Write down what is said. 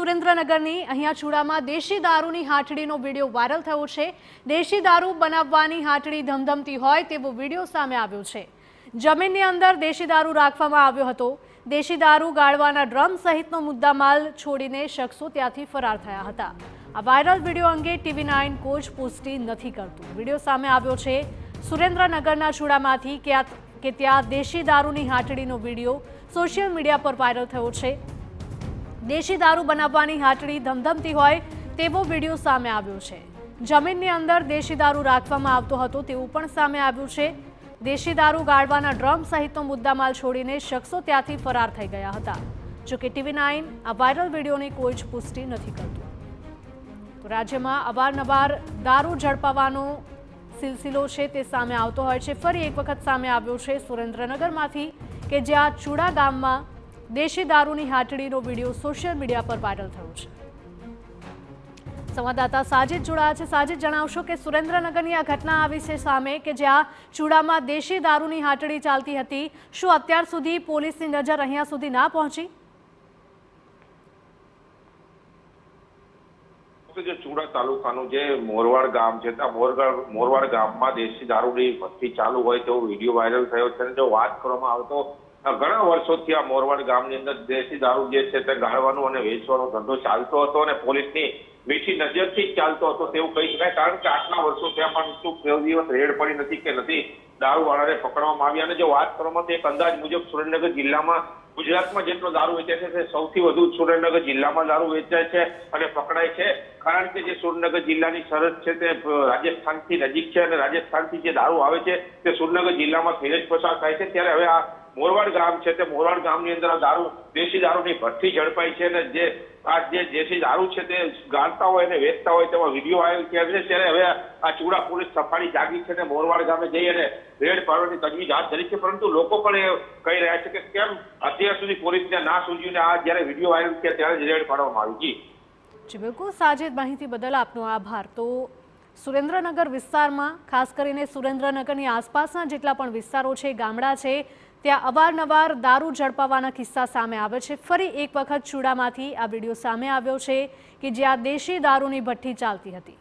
સુરેન્દ્રનગરની અહીંયા ચૂડામાં દેશી દારૂની હાટડીનો વિડીયો વાયરલ થયો છે। દેશી દારૂ બનાવવાની હાટડી ધમધમતી હોય તેવો વિડીયો સામે આવ્યો છે। જમીનની અંદર દેશી દારૂ રાખવામાં આવ્યો હતો। દેશી દારૂ ગાળવાના ડ્રમ સહિતનો મુદ્દામાલ છોડીને શખ્સો ત્યાંથી ફરાર થયા હતા। આ વાયરલ વિડીયો અંગે TV9 કોઈ પુષ્ટિ નથી કરતું। વિડીયો સામે આવ્યો છે સુરેન્દ્રનગરના ચૂડામાંથી કે ત્યાં દેશી દારૂની હાટડીનો વિડીયો સોશિયલ મીડિયા પર વાયરલ થયો છે। દેશી દારૂ બનાવવાની હાટડી ધમધમતી હોય તેવો વિડીયો સામે આવ્યો છે। જમીનની અંદર દેશી દારૂ રાખવામાં આવતો હતો તેવું પણ સામે આવ્યું છે। દેશી દારૂ ગાળવાના ડ્રમ સહિતનો મુદ્દામાલ છોડીને શખ્સો ત્યાંથી ફરાર થઈ ગયા હતા। જોકે TV9 આ વાયરલ વિડીયોની કોઈ જ પુષ્ટિ નથી કરતું। તો રાજ્યમાં અવારનવાર દારૂ ઝડપાવાનો સિલસિલો છે તે સામે આવતો હોય છે। ફરી એક વખત સામે આવ્યો છે સુરેન્દ્રનગરમાંથી કે જ્યાં ચૂડા ગામમાં દેશી દારૂની હાટડીનો વિડીયો સોશિયલ મીડિયા પર વાયરલ થયો છે। સંવાદદાતા સાજિદ જોડાયા છે। સાજિદ, જણાવશો કે સુરેન્દ્રનગરની આ ઘટના આવી છે સામે કે જ્યાં ચૂડામાં દેશી દારૂની હાટડી ચાલતી હતી। શું અત્યાર સુધી પોલીસની નજર અહીંયા સુધી ના પહોંચી? જે ચૂડા તાલુકાનું જે મોરવાડ ગામ છે ત્યાં મોરવાડ ગામમાં દેશી દારૂની ભઠ્ઠી ચાલુ હોય તેવો વિડીયો વાયરલ થયો છે। જો વાત કરવામાં આવે તો ઘણા વર્ષોથી આ મોરવાડ ગામની અંદર દેશી દારૂ જે છે તે ગાળવાનો અને વેચવાનો ધંધો ચાલતો હતો અને પોલીસની મીઠી નજરથી જ ચાલતો હતો તેવું કહી શકાય। કારણ કે આટલા વર્ષો ત્યાં પણ શું કોઈ દિવસ રેડ પડી નથી કે નથી દારૂવાળાને પકડવામાં આવ્યા। અને જો વાત કરવામાં તો એક અંદાજ મુજબ સુરેન્દ્રનગર જિલ્લામાં ગુજરાતમાં જેટલો દારૂ વેચાય છે તે સૌથી વધુ સુરેન્દ્રનગર જિલ્લામાં દારૂ વેચાય છે અને પકડાય છે। કારણ કે જે સુરેન્દ્રનગર જિલ્લાની સરહદ છે તે રાજસ્થાનથી નજીક છે અને રાજસ્થાનથી જે દારૂ આવે છે તે સુરેન્દ્રનગર જિલ્લામાં થઈને જ પસાર થાય છે। ત્યારે હવે આ મોરવાડ ગામ છે તે મોરવાડ ગામની અંદર આ દારૂ દેશી દારૂની ભઠ્ઠી ઝડપાઈ છે અને જે દેશી દારૂ છે તે ગાળતા હોય અને વેચતા હોય તેવા વિડીયો વાયરલ થયા છે। ત્યારે હવે આ ચૂડા પોલીસ સફાળી જાગી છે અને મોરવાડ ગામે જઈ અને રેડ પાડવાની તજવીજ હાથ ધરી છે। પરંતુ લોકો પણ એ કહી રહ્યા છે કે કેમ અત્યાર સુધી પોલીસને ના સૂઝ્યું ને આ જ્યારે વિડીયો વાયરલ થયા ત્યારે જ રેડ પાડવામાં આવી। જી બિલકુલ સાજિદ, માહિતી બદલ આપનો આભાર। તો સુરેન્દ્રનગર વિસ્તારમાં ખાસ કરીને સુરેન્દ્રનગરની આસપાસના જેટલા પણ વિસ્તારો છે, ગામડા છે, ત્યાં અવારનવાર દારૂ ઝડપાવાના કિસ્સા સામે આવે છે। ફરી એક વખત ચૂડામાંથી આ વિડીયો સામે આવ્યો છે કે જ્યાં દેશી દારૂની ભઠ્ઠી ચાલતી હતી।